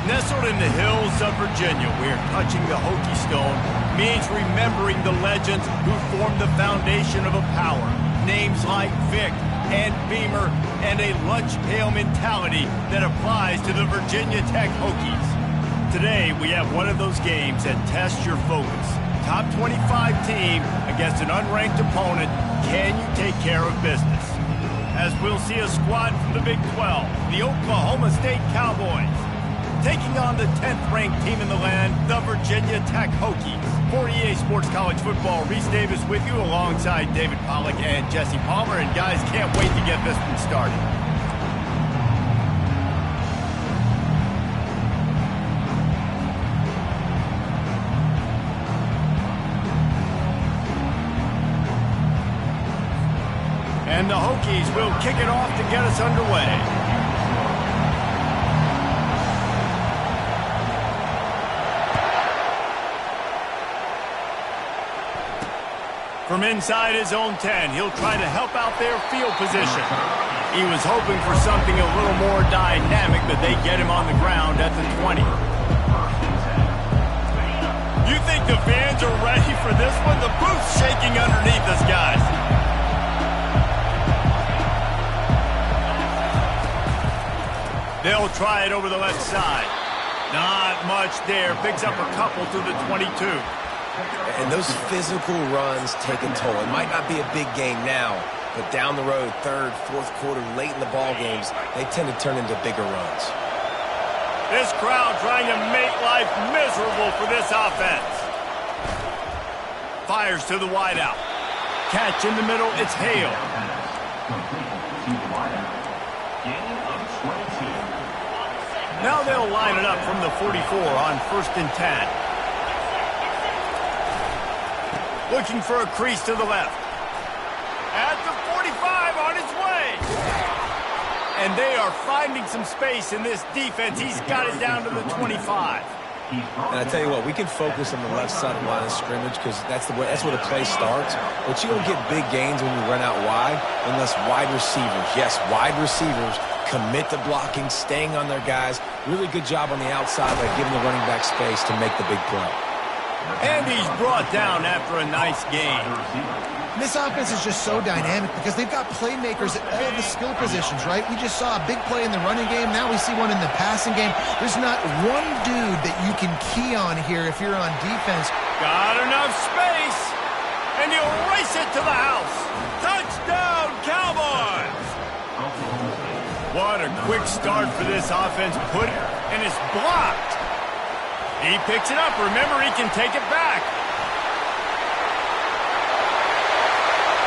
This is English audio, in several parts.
Nestled in the hills of Virginia, where touching the Hokie Stone means remembering the legends who formed the foundation of a power. Names like Vic and Beamer, and a lunch pail mentality that applies to the Virginia Tech Hokies. Today, we have one of those games that tests your focus. Top 25 team against an unranked opponent. Can you take care of business? As we'll see a squad from the Big 12, the Oklahoma State Cowboys, taking on the 10th-ranked team in the land, the Virginia Tech Hokies. For EA Sports College Football, Reese Davis with you alongside David Pollack and Jesse Palmer. And guys, can't wait to get this one started. And the Hokies will kick it off to get us underway. From inside his own 10, he'll try to help out their field position. He was hoping for something a little more dynamic, but they get him on the ground at the 20. You think the fans are ready for this one? The booth's shaking underneath us, guys. They'll try it over the left side. Not much there. Picks up a couple to the 22. And those physical runs take a toll. It might not be a big game now, but down the road, third, fourth quarter, late in the ball games, they tend to turn into bigger runs. This crowd trying to make life miserable for this offense. Fires to the wideout. Catch in the middle, it's Hale. Now they'll line it up from the 44 on 1st and 10. Looking for a crease to the left. At the 45 on his way. And they are finding some space in this defense. He's got it down to the 25. And I tell you what, we can focus on the left side of the line of scrimmage because that's where the play starts. But you don't get big gains when you run out wide unless wide receivers, yes, wide receivers, commit to blocking, staying on their guys. Really good job on the outside by giving the running back space to make the big play. And he's brought down after a nice gain. This offense is just so dynamic because they've got playmakers at all the skill positions, right? We just saw a big play in the running game. Now we see one in the passing game. There's not one dude that you can key on here if you're on defense. Got enough space. And he'll race it to the house. Touchdown, Cowboys! What a quick start for this offense. And it's blocked. He picks it up. Remember, he can take it back.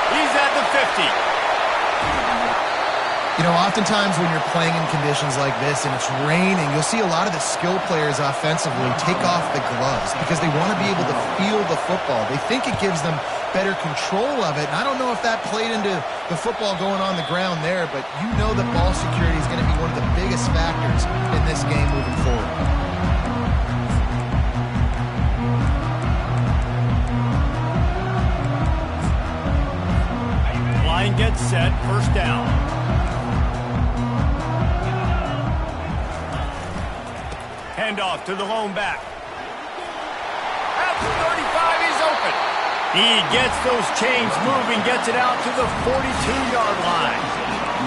He's at the 50. You know, oftentimes when you're playing in conditions like this and it's raining, you'll see a lot of the skill players offensively take off the gloves because they want to be able to feel the football. They think it gives them better control of it. And I don't know if that played into the football going on the ground there, but you know that ball security is going to be one of the biggest factors in this game moving forward. Line gets set, first down. Handoff to the lone back. At the 35, he's open. He gets those chains moving, gets it out to the 42-yard line.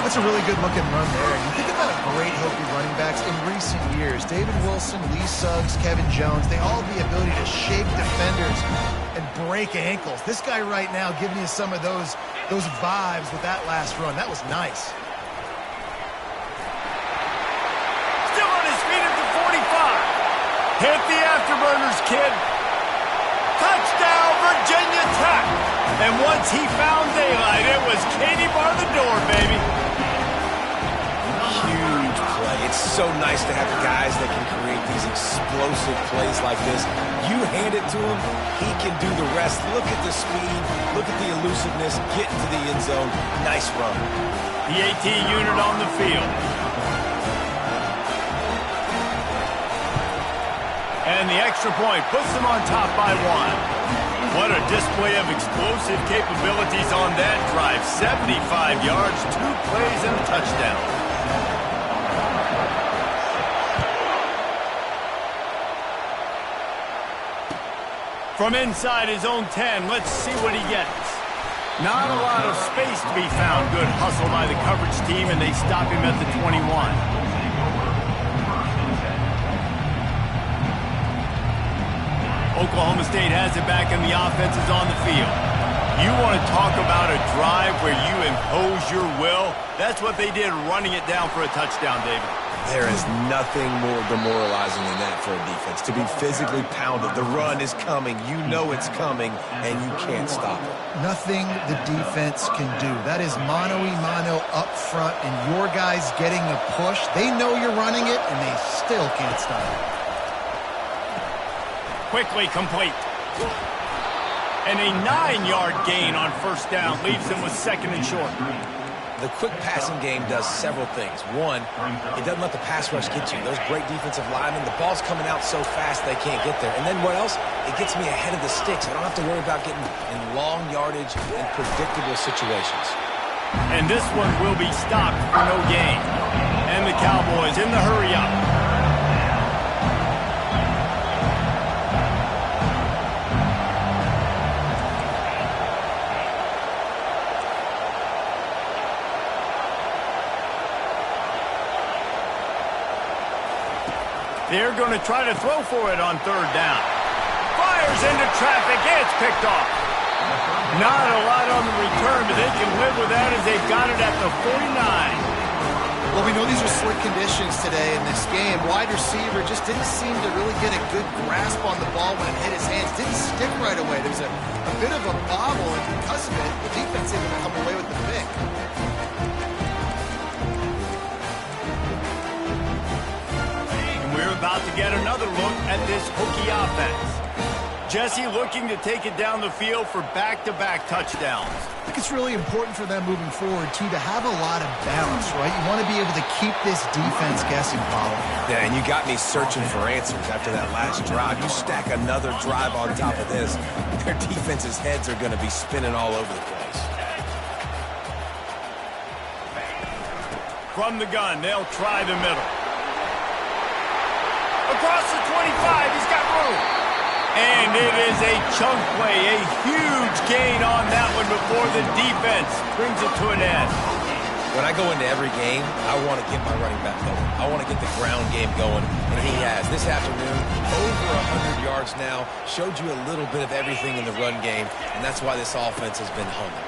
That's a really good-looking run there. You think about great Hokie running backs in recent years. David Wilson, Lee Suggs, Kevin Jones, they all have the ability to shake defenders and break ankles. This guy right now giving you some of those vibes with that last run. That was nice. Still on his feet at the 45. Hit the afterburners, kid. Touchdown, Virginia Tech. And once he found daylight, it was Katie bar the door, baby. Huge play. It's so nice to have guys that can create these explosive plays like this. You hand it to him, he can do the rest. Look at the speed, look at the elusiveness, get into the end zone. Nice run. The AT unit on the field. And the extra point puts them on top by one. What a display of explosive capabilities on that drive. 75 yards, 2 plays, and a touchdown. From inside his own 10, let's see what he gets. Not a lot of space to be found. Good hustle by the coverage team, and they stop him at the 21. Oklahoma State has it back, and the offense is on the field. You want to talk about a drive where you impose your will? That's what they did, running it down for a touchdown, David. There is nothing more demoralizing than that for a defense. To be physically pounded. The run is coming. You know it's coming, and you can't stop it. Nothing the defense can do. That is mano-a-mano up front, and your guys getting a push. They know you're running it, and they still can't stop it. Quickly complete. And a 9-yard gain on first down leaves them with second and short. The quick passing game does several things. One, it doesn't let the pass rush get you. Those great defensive linemen, the ball's coming out so fast they can't get there. And then what else? It gets me ahead of the sticks. I don't have to worry about getting in long yardage and predictable situations. And this one will be stopped for no gain. And the Cowboys in the hurry-up. They're going to try to throw for it on third down. Fires into traffic. It's picked off. Not a lot on the return, but they can live with that as they've got it at the 49. Well, we know these are slick conditions today in this game. Wide receiver just didn't seem to really get a good grasp on the ball when it hit his hands. Didn't stick right away. There's a bit of a bobble, and because of it, the defense able to come away with the pick. We're about to get another look at this Hokie offense. Jesse looking to take it down the field for back-to-back touchdowns. I think it's really important for them moving forward, too, to have a lot of balance, right? You want to be able to keep this defense guessing, Paulo. Yeah, and you got me searching for answers after that last drive. You stack another drive on top of this, their defense's heads are going to be spinning all over the place. From the gun, they'll try the middle. Across the 25, he's got room. And it is a chunk play, a huge gain on that one before the defense brings it to an end. When I go into every game, I want to get my running back going. I want to get the ground game going, and he has. This afternoon, over 100 yards now, showed you a little bit of everything in the run game, and that's why this offense has been hungry.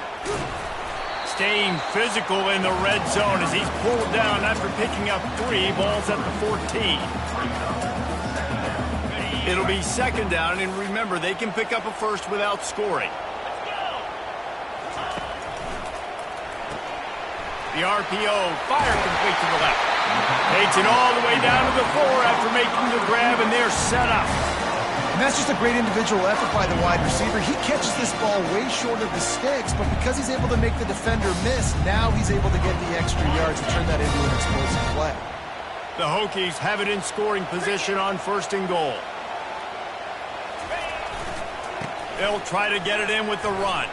Staying physical in the red zone as he's pulled down after picking up 3 balls at the 14. It'll be second down, and remember, they can pick up a first without scoring. The RPO, fire complete to the left. Takes it all the way down to the 4 after making the grab, and they're set up. And that's just a great individual effort by the wide receiver. He catches this ball way short of the sticks, but because he's able to make the defender miss, now he's able to get the extra yards and turn that into an explosive play. The Hokies have it in scoring position on first and goal. They'll try to get it in with the run.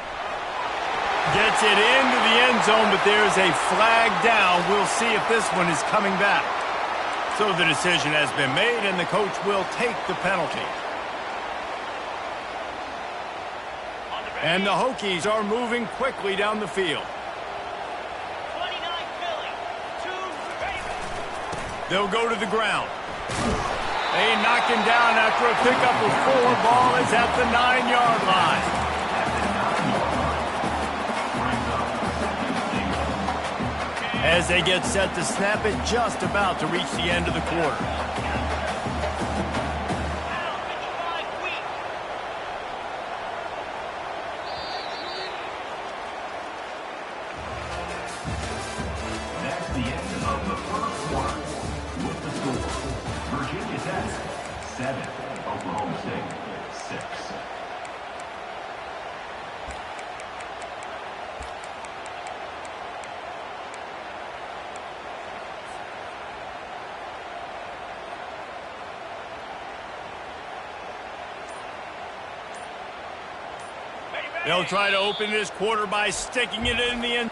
Gets it into the end zone, but there's a flag down. We'll see if this one is coming back. So the decision has been made, and the coach will take the penalty. And the Hokies are moving quickly down the field. They'll go to the ground. They knock him down after a pickup of 4. Ball is at the 9-yard line. As they get set to snap it, just about to reach the end of the quarter. That's the end of the first quarter. With the score, Virginia Tech 7, Oklahoma State 6. They'll try to open this quarter by sticking it in the end.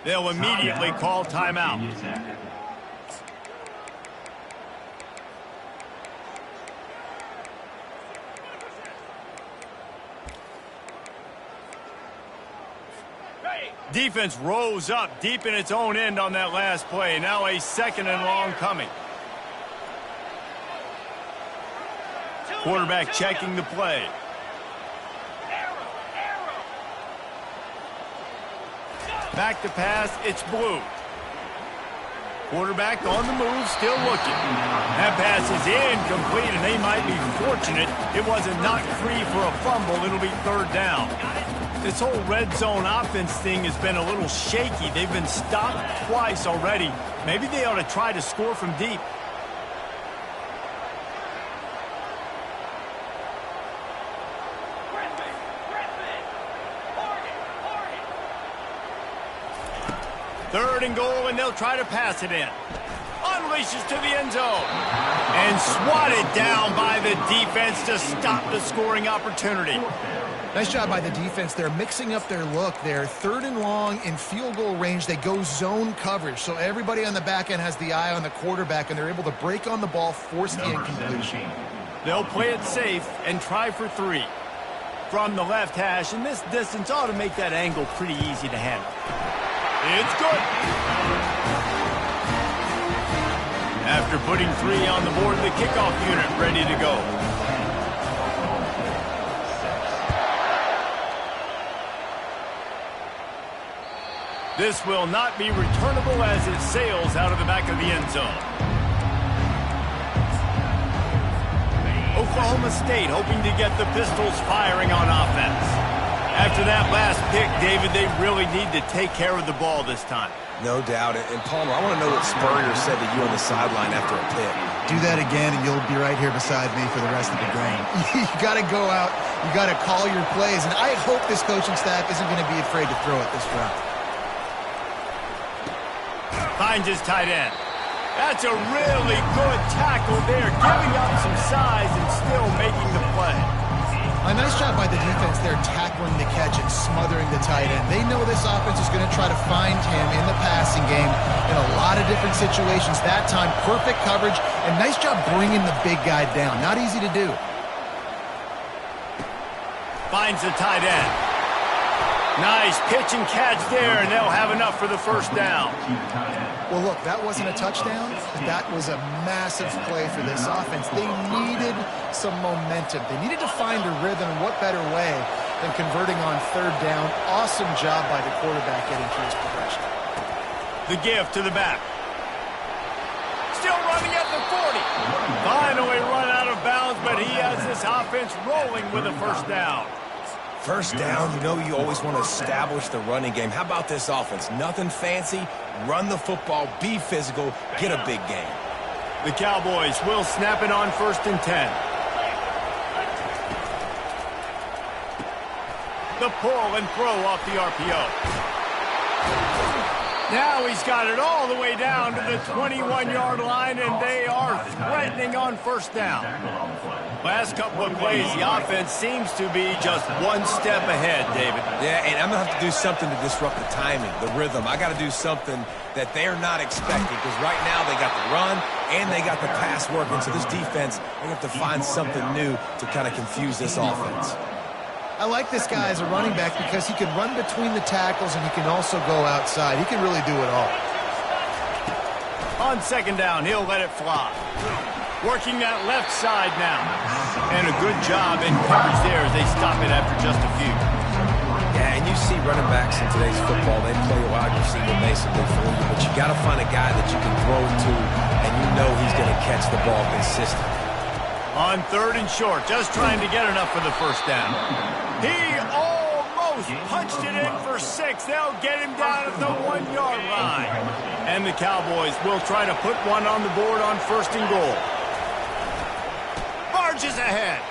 They'll immediately call timeout. Defense rose up deep in its own end on that last play. Now a 2nd and long coming. Quarterback checking the play. Back to pass, it's blue. Quarterback on the move, still looking. That pass is incomplete, and they might be fortunate it wasn't knocked free for a fumble. It'll be 3rd down. This whole red zone offense thing has been a little shaky. They've been stopped twice already. Maybe they ought to try to score from deep. Third and goal, and they'll try to pass it in. Unleashes to the end zone. And swatted down by the defense to stop the scoring opportunity. Nice job by the defense. They're mixing up their look. They're 3rd and long in field goal range. They go zone coverage. So everybody on the back end has the eye on the quarterback, and they're able to break on the ball, force the incompletion. They'll play it safe and try for 3. From the left hash, and this distance ought to make that angle pretty easy to handle. It's good. After putting 3 on the board, the kickoff unit ready to go. This will not be returnable as it sails out of the back of the end zone. Oklahoma State hoping to get the Pistols firing on offense. After that last pick, David, they really need to take care of the ball this time. No doubt. And Palmer, I want to know what Spurrier said to you on the sideline after a pick. Do that again, and you'll be right here beside me for the rest of the game. You got to go out. You got to call your plays. And I hope this coaching staff isn't going to be afraid to throw it this route. Finds his tight end. That's a really good tackle there, giving up some size and still making the play. A nice job by the defense there, tackling the catch and smothering the tight end. They know this offense is going to try to find him in the passing game in a lot of different situations. That time, perfect coverage, and nice job bringing the big guy down. Not easy to do. Finds the tight end. Nice pitch and catch there, and they'll have enough for the 1st down. Well, look, that wasn't a touchdown, but that was a massive play for this offense. They needed some momentum. They needed to find a rhythm, and what better way than converting on 3rd down. Awesome job by the quarterback getting through his progression. The give to the back. Still running at the 40. Finally run out of bounds, but he has this offense rolling with a 1st down. 1st down, you know you always want to establish the running game. How about this offense? Nothing fancy. Run the football, be physical, get a big game. The Cowboys will snap it on 1st and 10. The pull and throw off the RPO. Now he's got it all the way down to the 21-yard line, and they are threatening on 1st down. Last couple of plays, the offense seems to be just one step ahead, David. Yeah, and I'm going to have to do something to disrupt the timing, the rhythm. I got to do something that they're not expecting, because right now they got the run and they got the pass working. So this defense, they have to find something new to kind of confuse this offense. I like this guy as a running back because he can run between the tackles and he can also go outside. He can really do it all. On 2nd down, he'll let it fly. Working that left side now. And a good job in coverage there as they stop it after just a few. Yeah, and you see running backs in today's football, they play a wide receiver basically for you, but you got to find a guy that you can throw to and you know he's going to catch the ball consistently. On 3rd and short, just trying to get enough for the 1st down. He almost punched it in for 6. They'll get him down at the 1-yard line. And the Cowboys will try to put one on the board on 1st and goal. Barges ahead.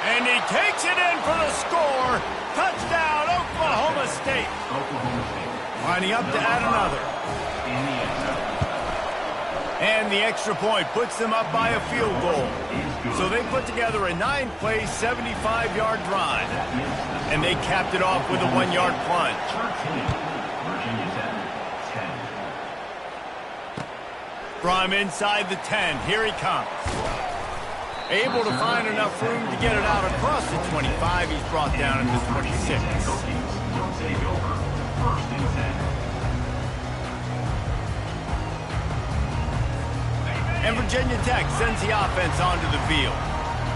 And he takes it in for the score. Touchdown, Oklahoma State. Lining up to add another. And the extra point puts them up by a field goal. So they put together a 9-play, 75-yard drive. And they capped it off with a 1-yard plunge. From inside the 10, here he comes. Able to find enough room to get it out across the 25. He's brought down at the 26. And Virginia Tech sends the offense onto the field.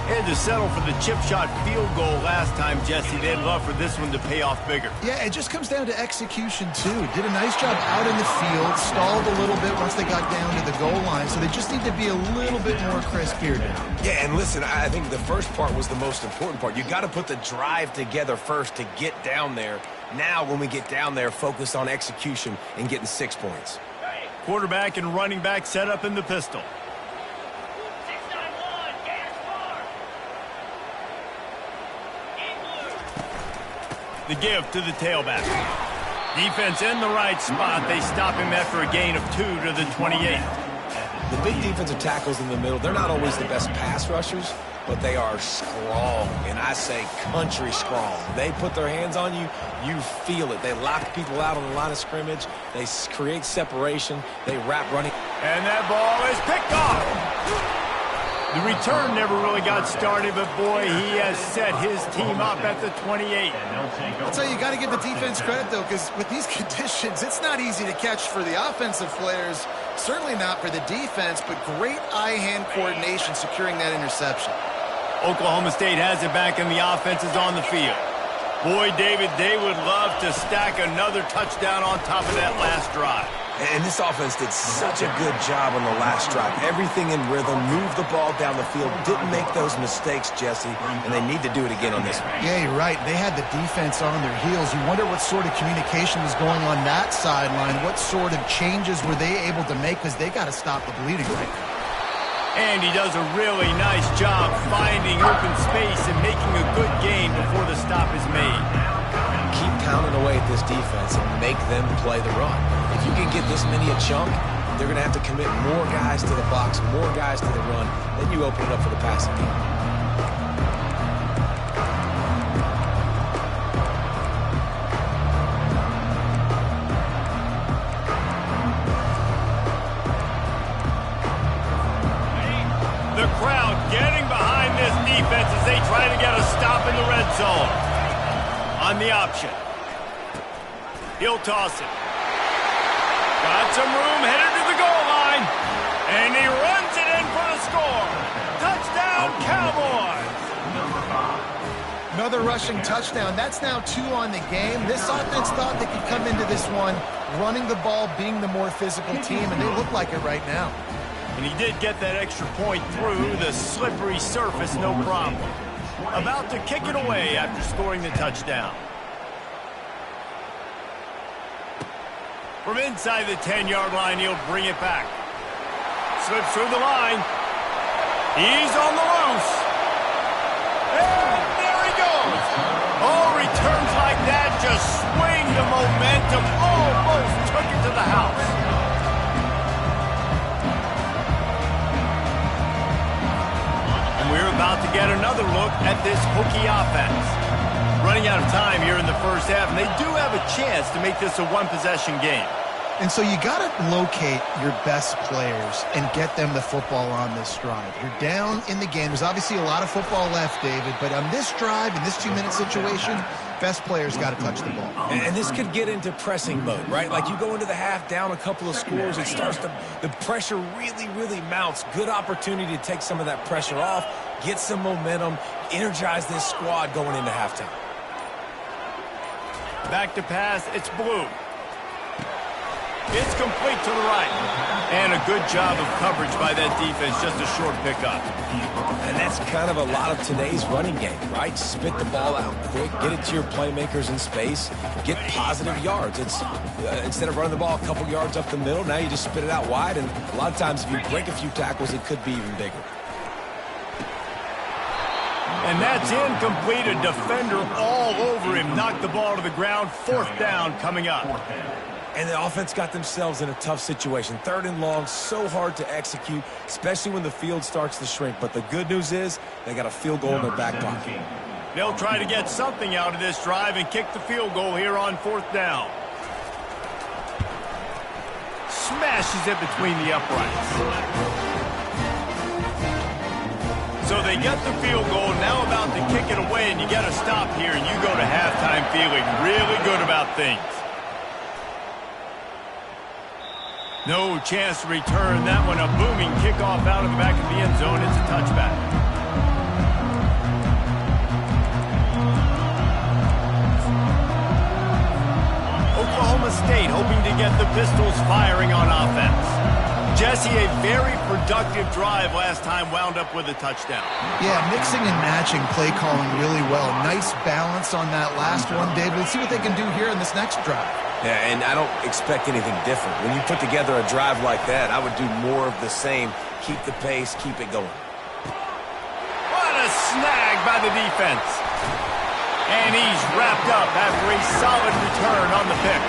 They had to settle for the chip shot field goal last time, Jesse. They'd love for this one to pay off bigger. Yeah, it just comes down to execution, too. Did a nice job out in the field, stalled a little bit once they got down to the goal line, so they just need to be a little bit more crisp here now. Yeah, and listen, I think the first part was the most important part. You got to put the drive together first to get down there. Now, when we get down there, focus on execution and getting 6 points. Quarterback and running back set up in the pistol. The give to the tailback. Defense in the right spot. They stop him after a gain of 2 to the 28. The big defensive tackles in the middle, they're not always the best pass rushers, but they are strong, and I say country strong. They put their hands on you, you feel it. They lock people out on the line of scrimmage. They create separation. They wrap running. And that ball is picked off. The return never really got started, but boy, he has set his team up at the 28. I'll tell you, you got to give the defense credit, though, because with these conditions, it's not easy to catch for the offensive players, certainly not for the defense, but great eye-hand coordination securing that interception. Oklahoma State has it back, and the offense is on the field. Boy, David, they would love to stack another touchdown on top of that last drive. And this offense did such a good job on the last drive. Everything in rhythm, moved the ball down the field, didn't make those mistakes, Jesse, and they need to do it again on this one. Yeah, you're right. They had the defense on their heels. You wonder what sort of communication was going on that sideline. What sort of changes were they able to make, because they got to stop the bleeding right now. And he does a really nice job finding open space and making a good gain before the stop is made. Keep pounding away at this defense and make them play the run. If you can get this many a chunk, they're going to have to commit more guys to the box, more guys to the run. Then you open it up for the passing game. The crowd getting behind this defense as they try to get a stop in the red zone. On the option. He'll toss it. Got some room, headed to the goal line. And he runs it in for the score. Touchdown, Cowboys. Another rushing touchdown. That's now 2 on the game. This offense thought they could come into this one running the ball, being the more physical team, and they look like it right now. And he did get that extra point through the slippery surface, no problem. About to kick it away after scoring the touchdown. From inside the 10-yard line, he'll bring it back. Slips through the line. He's on the loose. And there he goes. Oh, returns like that just swing the momentum. Almost took it to the house. And we're about to get another look at this Hokie offense. Running out of time here in the first half, and they do have a chance to make this a one-possession game. And so you got to locate your best players and get them the football on this drive. You're down in the game. There's obviously a lot of football left, David, but on this drive, in this 2-minute situation, best players got to touch the ball. And this could get into pressing mode, right? Like you go into the half down a couple of scores, it starts to, the pressure really, really mounts. Good opportunity to take some of that pressure off, get some momentum, energize this squad going into halftime. Back to pass, it's Blue. It's complete to the right. And a good job of coverage by that defense, just a short pickup. And that's kind of a lot of today's running game, right? Spit the ball out quick, get it to your playmakers in space, get positive yards. It's instead of running the ball a couple yards up the middle, now you just spit it out wide, and a lot of times if you break a few tackles, it could be even bigger. And that's incomplete. A defender all over him. Knocked the ball to the ground. 4th down coming up. And the offense got themselves in a tough situation. 3rd and long, so hard to execute, especially when the field starts to shrink. But the good news is they got a field goal in their back pocket. They'll try to get something out of this drive and kick the field goal here on 4th down. smashes it between the uprights. So they get the field goal, now about to kick it away, and you got to stop here, and you go to halftime feeling really good about things. No chance to return that one. A booming kickoff out of the back of the end zone. It's a touchback. Oklahoma State hoping to get the Pistols firing on offense. Jesse, a very productive drive last time, wound up with a touchdown. Yeah, mixing and matching play calling really well. Nice balance on that last one, David. Let's see what they can do here in this next drive. Yeah, and I don't expect anything different. When you put together a drive like that, I would do more of the same. Keep the pace, keep it going. What a snag by the defense. And he's wrapped up after a solid return on the pick.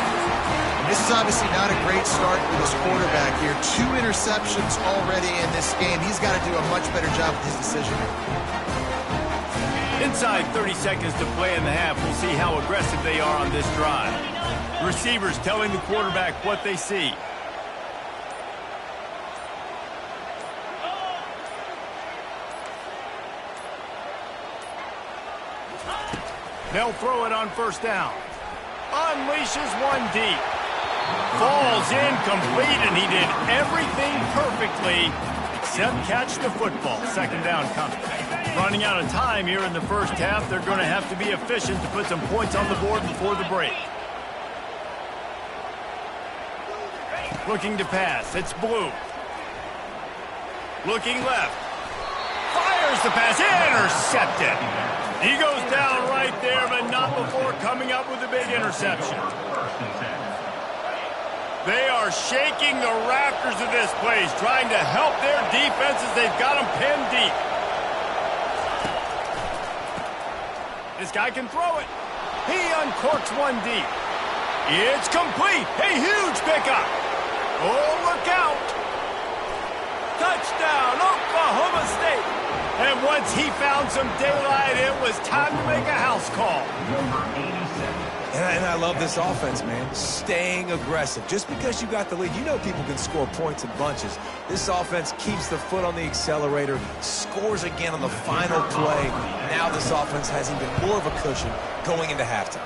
And this is obviously not a great start for this quarterback here. 2 interceptions already in this game. He's got to do a much better job with his decision-making. Inside 30 seconds to play in the half. We'll see how aggressive they are on this drive. Receivers telling the quarterback what they see. They'll throw it on first down. Unleashes one deep. Falls incomplete, and he did everything perfectly except catch the football. Second down coming. Running out of time here in the first half. They're going to have to be efficient to put some points on the board before the break. Looking to pass. It's Blue. Looking left. Fires the pass. Intercepted. He goes down right there, but not before coming up with a big interception. They are shaking the rafters of this place, trying to help their defenses. They've got them pinned deep. This guy can throw it. He uncorks one deep. It's complete. A huge pickup. Oh, look out. Touchdown, Oklahoma State. And once he found some daylight, it was time to make a house call. And I love this offense, man. Staying aggressive. Just because you got the lead, you know people can score points in bunches. This offense keeps the foot on the accelerator, scores again on the final play. Now this offense has even more of a cushion going into halftime.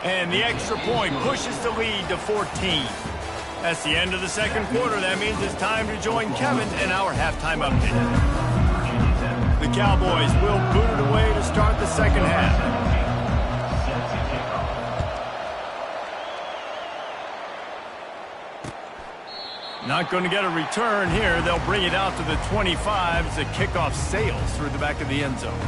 And the extra point pushes the lead to 14. That's the end of the second quarter. That means it's time to join Kevin in our halftime update. The Cowboys will boot it away to start the second half. Not going to get a return here. They'll bring it out to the 25 as the kickoff sails through the back of the end zone.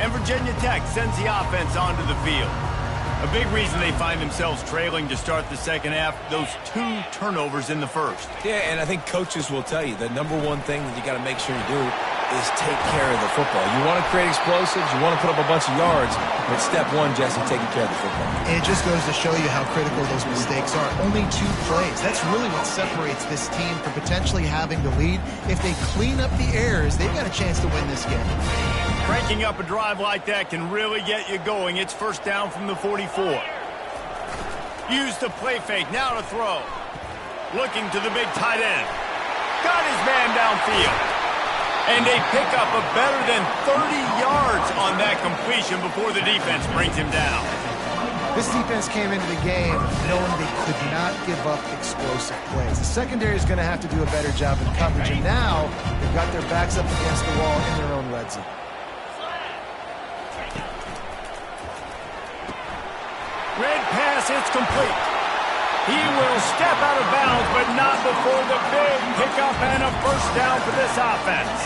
And Virginia Tech sends the offense onto the field. A big reason they find themselves trailing to start the second half, those 2 turnovers in the first. Yeah, and I think coaches will tell you the number one thing that you got to make sure you do is take care of the football. You want to create explosives, you want to put up a bunch of yards, but step one, Jesse, taking care of the football. And it just goes to show you how critical those mistakes are. Only 2 plays. That's really what separates this team from potentially having the lead. If they clean up the errors, they've got a chance to win this game. Cranking up a drive like that can really get you going. It's first down from the 44. Use the play fake. Now to throw. Looking to the big tight end. Got his man downfield. And a pickup of better than 30 yards on that completion before the defense brings him down. This defense came into the game knowing they could not give up explosive plays. The secondary is going to have to do a better job in coverage, and now they've got their backs up against the wall in their own red zone. Red pass, it's complete. He will step out of bounds, but not before the big pickup and a first down for this offense.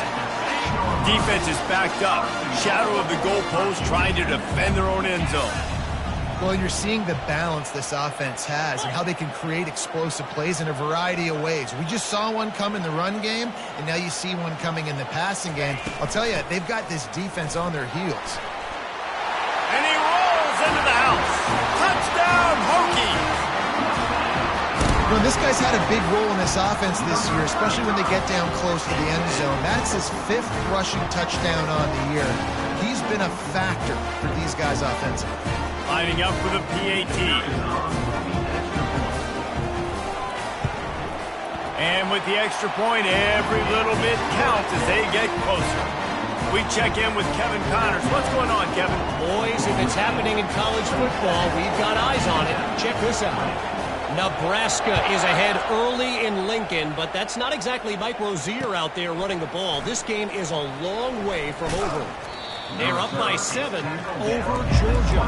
Defense is backed up. Shadow of the goalpost, trying to defend their own end zone. Well, you're seeing the balance this offense has and how they can create explosive plays in a variety of ways. We just saw one come in the run game, and now you see one coming in the passing game. I'll tell you, they've got this defense on their heels. And he rolls into the house. Touchdown, Hokies! You know, this guy's had a big role in this offense this year, especially when they get down close to the end zone. That's his 5th rushing touchdown on the year. He's been a factor for these guys offensively. Lining up for the PAT. And with the extra point, every little bit counts as they get closer. We check in with Kevin Connors. What's going on, Kevin? Boys, if it's happening in college football, we've got eyes on it. Check this out. Nebraska is ahead early in Lincoln, but that's not exactly Mike Rozier out there running the ball. This game is a long way from over. They're up by 7 over Georgia.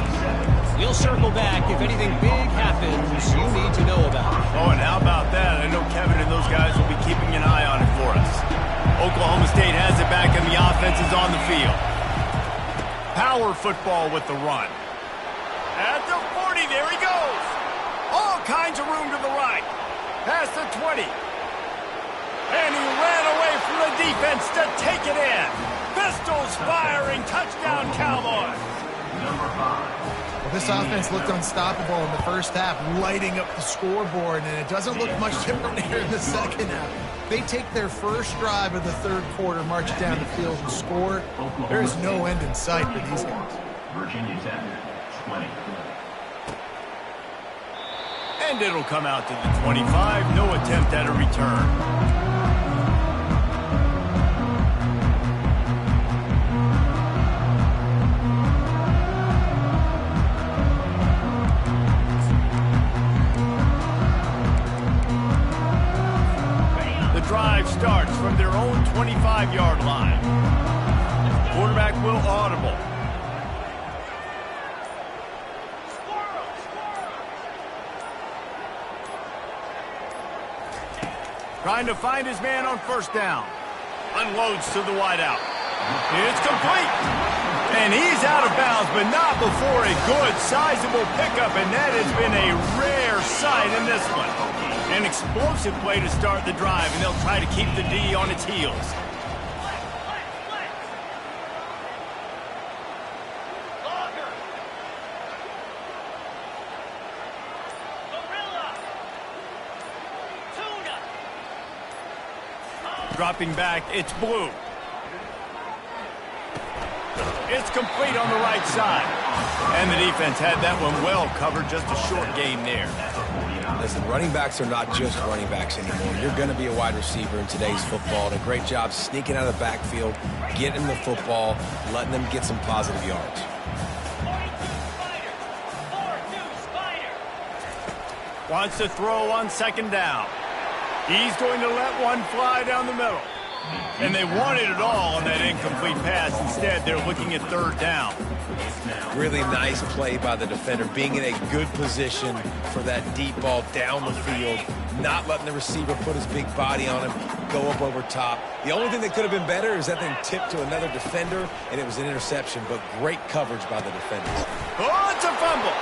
We'll circle back if anything big happens you need to know about. Oh, and how about that? I know Kevin and those guys will be keeping an eye on it for us. Oklahoma State has it back and the offense is on the field. Power football with the run. At the 40, there he goes. All kinds of room to the right. Past the 20. And he ran away from the defense to take it in. Pistols firing. Touchdown, Cowboys. Well, this offense looked unstoppable in the first half, lighting up the scoreboard, and it doesn't look much different here in the second half. They take their first drive of the third quarter, march down the field, and score. There is no end in sight for these guys. Virginia Tech, 20. And it'll come out to the 25. No attempt at a return. The drive starts from their own 25-yard line. Quarterback will audible. Trying to find his man on first down. Unloads to the wideout. It's complete. And he's out of bounds, but not before a good, sizable pickup, and that has been a rare sight in this one. An explosive play to start the drive, and they'll try to keep the D on its heels. Dropping back, it's Blue. It's complete on the right side. And the defense had that one well covered, just a short gain there. Listen, running backs are not just running backs anymore. You're going to be a wide receiver in today's football. And a great job sneaking out of the backfield, getting the football, letting them get some positive yards. Wants to throw on second down. He's going to let one fly down the middle. And they wanted it all on that incomplete pass. Instead, they're looking at third down. Really nice play by the defender, being in a good position for that deep ball down the field, not letting the receiver put his big body on him, go up over top. The only thing that could have been better is that thing tipped to another defender, and it was an interception, but great coverage by the defenders. Oh, it's a fumble.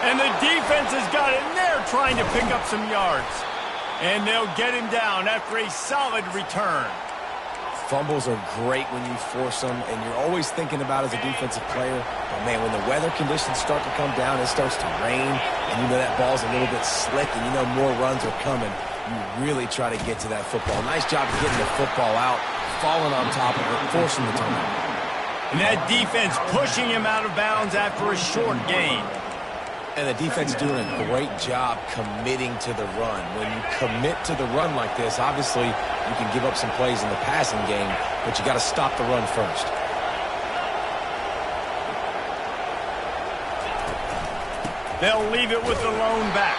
And the defense has got it in there trying to pick up some yards. And they'll get him down after a solid return. Fumbles are great when you force them, and you're always thinking about as a defensive player, but man, when the weather conditions start to come down, it starts to rain, and you know that ball's a little bit slick, and you know more runs are coming, you really try to get to that football. Nice job getting the football out, falling on top of it, forcing the turnover. And that defense pushing him out of bounds after a short gain. And the defense doing a great job committing to the run. When you commit to the run like this, obviously you can give up some plays in the passing game, but you got to stop the run first. They'll leave it with the lone back.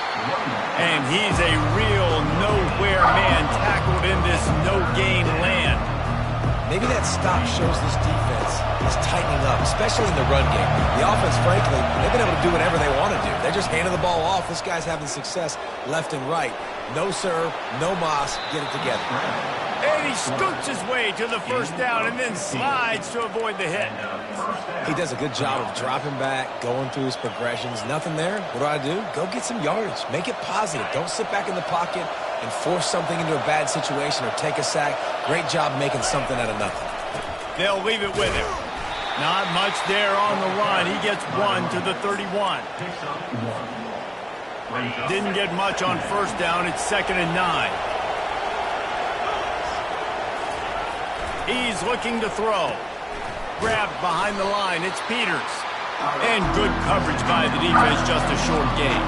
And he's a real nowhere man tackled in this no-gain land. Maybe that stop shows this defense is tightening up, especially in the run game. The offense, frankly, they've been able to do whatever they want to do. They're just handing the ball off. This guy's having success left and right. No serve, no moss, get it together. And he scoots his way to the first down and then slides to avoid the hit. He does a good job of dropping back, going through his progressions. Nothing there. What do? Go get some yardage. Make it positive. Don't sit back in the pocket and force something into a bad situation or take a sack. Great job making something out of nothing. They'll leave it with him. Not much there on the run. He gets one to the 31. Didn't get much on first down. It's 2nd and 9. He's looking to throw. Grabbed behind the line. It's Peters. And good coverage by the defense, just a short gain.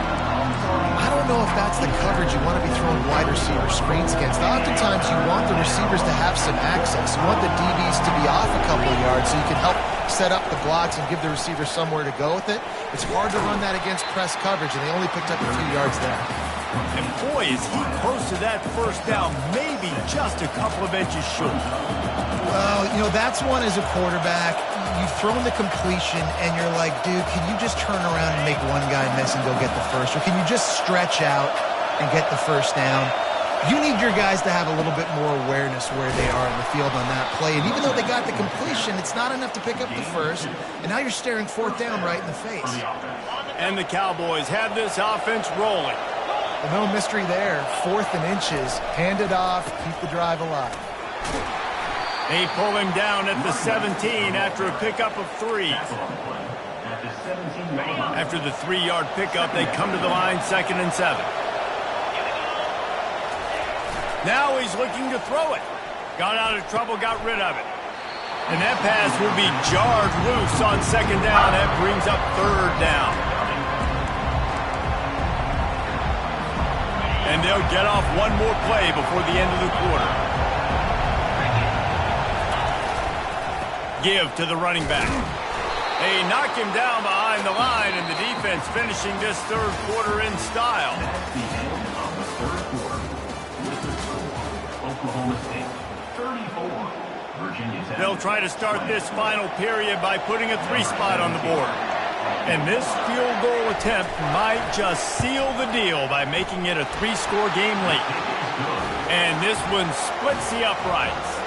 I don't know if that's the coverage you want to be throwing wide receiver screens against. Oftentimes you want the receivers to have some access. You want the DBs to be off a couple of yards so you can help set up the blocks and give the receiver somewhere to go with it. It's hard to run that against press coverage, and they only picked up a few yards there. And boy, is he close to that first down, maybe just a couple of inches short. Well, you know, that's one as a quarterback. You've thrown the completion, and you're like, dude, can you just turn around and make one guy miss and go get the first? Or can you just stretch out and get the first down? You need your guys to have a little bit more awareness where they are in the field on that play. And even though they got the completion, it's not enough to pick up the first. And now you're staring 4th down right in the face. And the Cowboys have this offense rolling. Well, no mystery there. 4th and inches. Hand it off. Keep the drive alive. They pull him down at the 17 after a pickup of 3. After the 3-yard pickup, they come to the line 2nd and 7. Now he's looking to throw it. Got out of trouble, got rid of it. And that pass will be jarred loose on 2nd down. That brings up 3rd down. And they'll get off one more play before the end of the quarter. Give to the running back. They knock him down behind the line, and the defense finishing this 3rd quarter in style. That's the end of the 3rd quarter. With the score, Oklahoma State 34, Virginia Tech. They'll try to start this final period by putting a 3-spot on the board. And this field goal attempt might just seal the deal by making it a 3-score game late. And this one splits the uprights.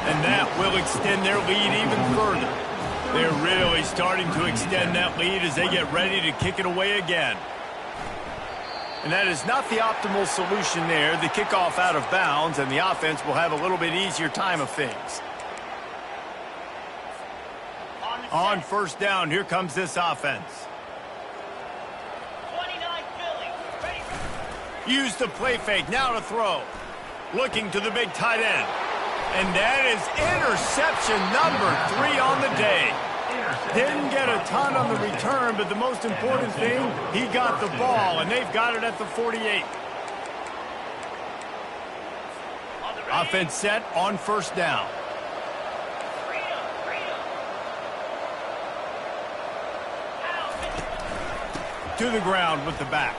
And that will extend their lead even further. They're really starting to extend that lead as they get ready to kick it away again. And that is not the optimal solution there. The kickoff out of bounds, and the offense will have a little bit easier time of things. On 1st down, here comes this offense. 29 Philly. Ready. Use the play fake, now to throw. Looking to the big tight end. And that is interception number 3 on the day. Didn't get a ton on the return, but the most important thing, he got the ball, and they've got it at the 48. Offense set on 1st down. To the ground with the back.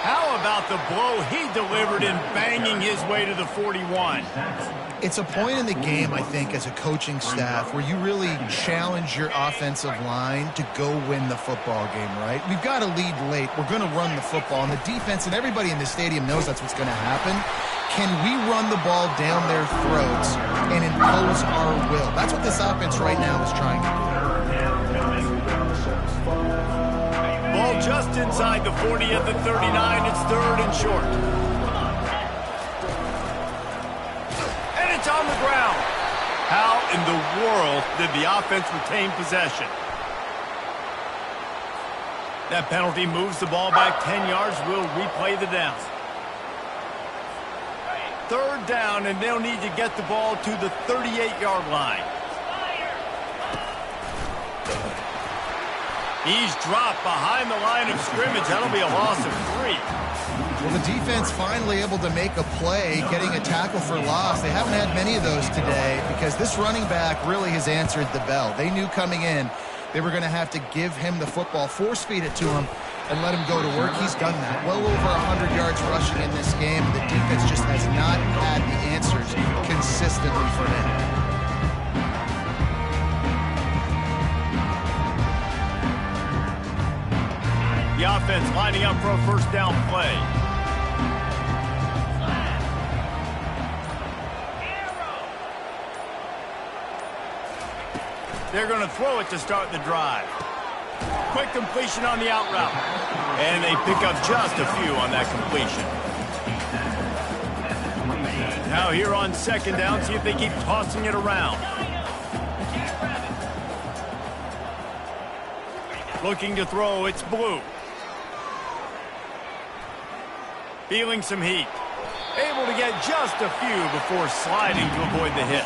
How about the blow he delivered in banging his way to the 41? It's a point in the game, I think, as a coaching staff where you really challenge your offensive line to go win the football game, right? We've got to lead late. We're going to run the football. And the defense and everybody in the stadium knows that's what's going to happen. Can we run the ball down their throats and impose our will? That's what this offense right now is trying to do. Ball just inside the 40 at the 39. It's 3rd and short. And it's on the ground. How in the world did the offense retain possession? That penalty moves the ball back 10 yards. We'll replay the down. 3rd down, and they'll need to get the ball to the 38-yard line. He's dropped behind the line of scrimmage. That'll be a loss of 3. Well, the defense finally able to make a play, getting a tackle for loss. They haven't had many of those today because this running back really has answered the bell. They knew coming in they were going to have to give him the football, force feed it to him, and let him go to work. He's done that. Well over 100 yards rushing in this game. The defense just has not had the answers consistently for him. The offense lining up for a 1st down play. They're going to throw it to start the drive. Quick completion on the out route. And they pick up just a few on that completion. Now here on 2nd down, see if they keep tossing it around. Looking to throw, it's Blue. Feeling some heat. Able to get just a few before sliding to avoid the hit.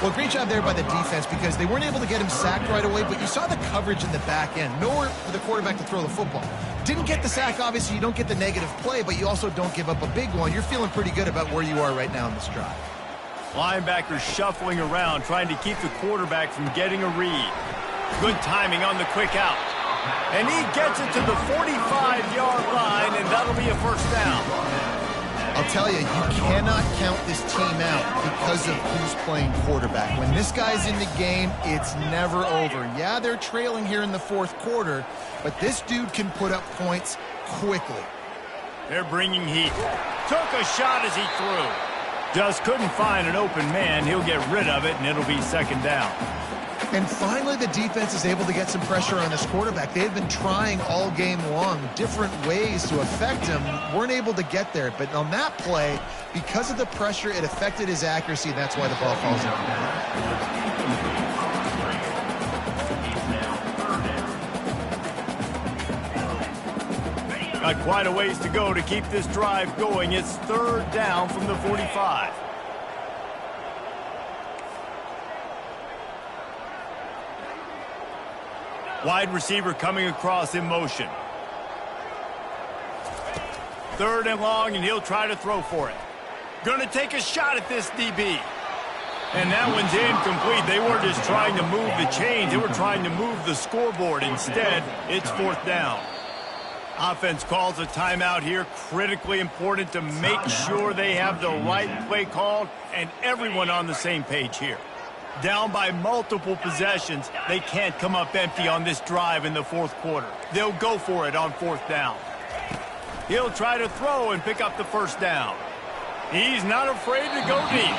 Well, great job there by the defense because they weren't able to get him sacked right away, but you saw the coverage in the back end. Nowhere for the quarterback to throw the football. Didn't get the sack, obviously. You don't get the negative play, but you also don't give up a big one. You're feeling pretty good about where you are right now in this drive. Linebackers shuffling around, trying to keep the quarterback from getting a read. Good timing on the quick out. And he gets it to the 45-yard line, and that'll be a first down. I'll tell you, you cannot count this team out because of who's playing quarterback. When this guy's in the game, it's never over. Yeah, they're trailing here in the fourth quarter, but this dude can put up points quickly. They're bringing heat. Took a shot as he threw. Just couldn't find an open man. He'll get rid of it, and it'll be second down. And finally, the defense is able to get some pressure on this quarterback. They had been trying all game long different ways to affect him. Weren't able to get there. But on that play, because of the pressure, it affected his accuracy, and that's why the ball falls in. Got quite a ways to go to keep this drive going. It's third down from the 45. Wide receiver coming across in motion. Third and long, and he'll try to throw for it. Gonna take a shot at this DB. And that one's incomplete. They weren't just trying to move the chains. They were trying to move the scoreboard. Instead, it's fourth down. Offense calls a timeout here. Critically important to make sure they have the right play called and everyone on the same page here. Down by multiple possessions, they can't come up empty on this drive in the fourth quarter. They'll go for it on fourth down. He'll try to throw and pick up the first down. He's not afraid to go deep.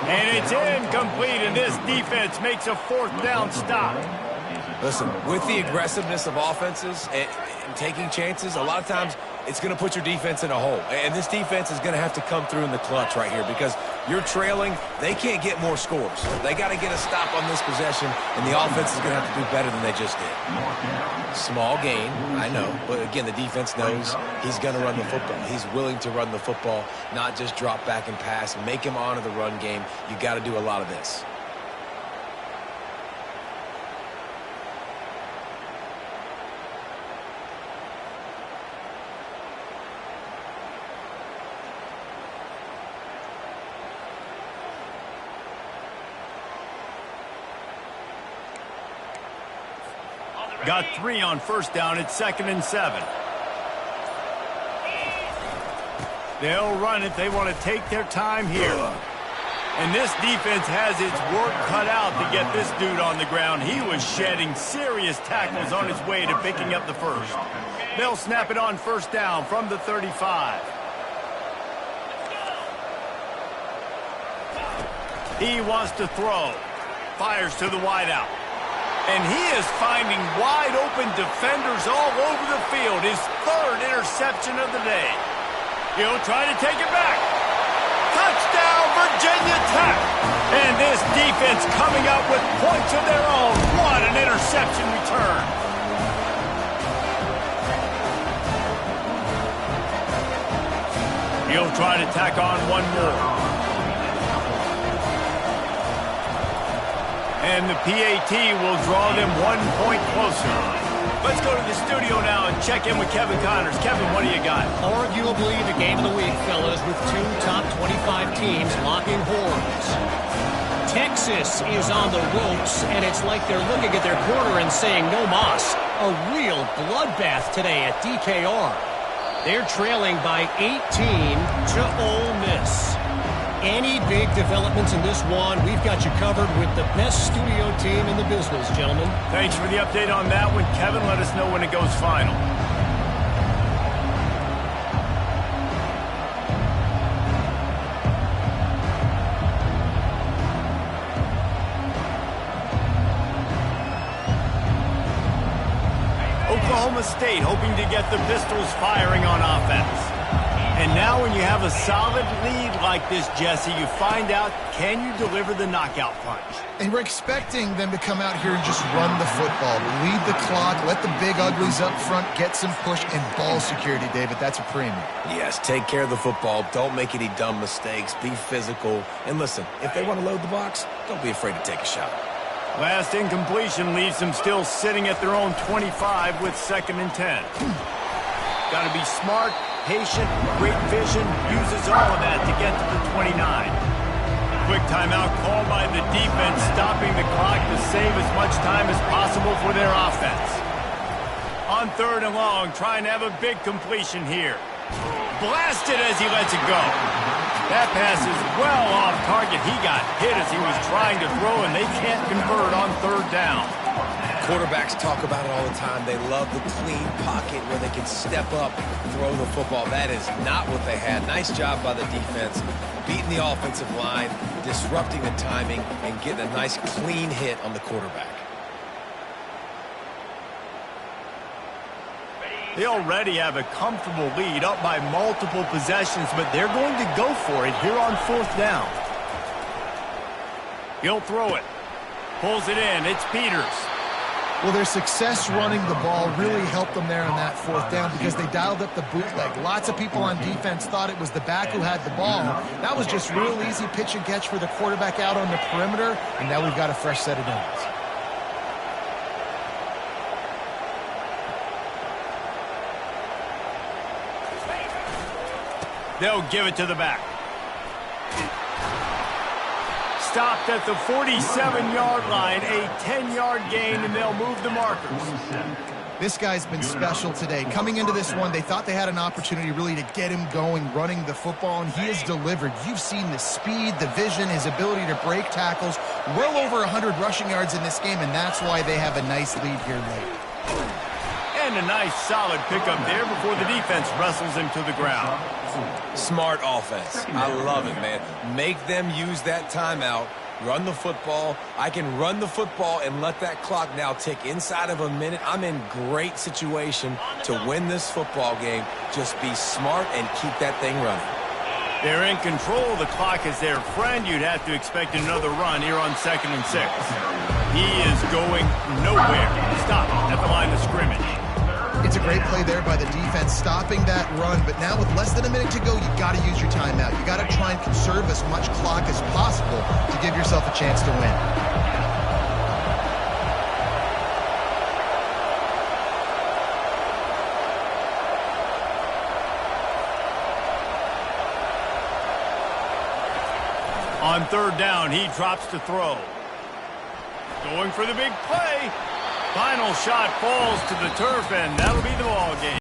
And it's incomplete, and this defense makes a fourth down stop. Listen, with the aggressiveness of offenses and taking chances, a lot of times it's going to put your defense in a hole. And this defense is going to have to come through in the clutch right here because you're trailing. They can't get more scores. They got to get a stop on this possession, and the offense is going to have to do better than they just did. Small gain, I know. But, again, the defense knows he's going to run the football. He's willing to run the football, not just drop back and pass, make him honor the run game. You got to do a lot of this. Got 3 on first down. It's 2nd and 7. They'll run it. They want to take their time here. And this defense has its work cut out to get this dude on the ground. He was shedding serious tackles on his way to picking up the first. They'll snap it on first down from the 35. He wants to throw. Fires to the wideout. And he is finding wide-open defenders all over the field. His third interception of the day. He'll try to take it back. Touchdown, Virginia Tech. And this defense coming up with points of their own. What an interception return. He'll try to tack on one more. And the PAT will draw them 1 point closer. Let's go to the studio now and check in with Kevin Connors. Kevin, what do you got? Arguably the game of the week, fellas, with 2 top 25 teams locking horns. Texas is on the ropes, and it's like they're looking at their corner and saying, no mas. A real bloodbath today at DKR. They're trailing by 18 to Ole Miss. Any big developments in this one, we've got you covered with the best studio team in the business, gentlemen. Thanks for the update on that one, Kevin. Let us know when it goes final. Oklahoma State hoping to get the Pistols firing on offense. And now when you have a solid lead like this, Jesse, you find out, can you deliver the knockout punch? And we're expecting them to come out here and just run the football, lead the clock, let the big uglies up front, get some push and ball security, David. That's a premium. Yes, take care of the football. Don't make any dumb mistakes. Be physical. And listen, if they want to load the box, don't be afraid to take a shot. Last incompletion leaves them still sitting at their own 25 with 2nd and 10. Got to be smart, patient, great vision, uses all of that to get to the 29. Quick timeout called by the defense, stopping the clock to save as much time as possible for their offense. On 3rd and long, trying to have a big completion here. Blasted as he lets it go. That pass is well off target. He got hit as he was trying to throw, and they can't convert on 3rd down. Quarterbacks talk about it all the time. They love the clean pocket where they can step up, throw the football. That is not what they had. Nice job by the defense, beating the offensive line, disrupting the timing, and getting a nice clean hit on the quarterback. They already have a comfortable lead, up by multiple possessions, but they're going to go for it here on 4th down. He'll throw it. Pulls it in. It's Peters. Well, their success running the ball really helped them there on that 4th down because they dialed up the bootleg. Lots of people on defense thought it was the back who had the ball. That was just real easy pitch and catch for the quarterback out on the perimeter, and now we've got a fresh set of downs. They'll give it to the back. Stopped at the 47-yard line, a 10-yard gain, and they'll move the markers. This guy's been special today. Coming into this one, they thought they had an opportunity really to get him going, running the football, and he has delivered. You've seen the speed, the vision, his ability to break tackles. Well over 100 rushing yards in this game, and that's why they have a nice lead here late. And a nice solid pickup there before the defense wrestles him to the ground. Smart offense. I love it, man. Make them use that timeout. Run the football. I can run the football and let that clock now tick inside of a minute. I'm in great situation to win this football game. Just be smart and keep that thing running. They're in control. The clock is their friend. You'd have to expect another run here on 2nd and 6. He is going nowhere. Stop at the line of scrimmage. It's a great play there by the defense, stopping that run. But now with less than a minute to go, you've got to use your timeout. You've got to try and conserve as much clock as possible to give yourself a chance to win. On 3rd down, he drops to throw. Going for the big play. Final shot falls to the turf, and that'll be the ball game.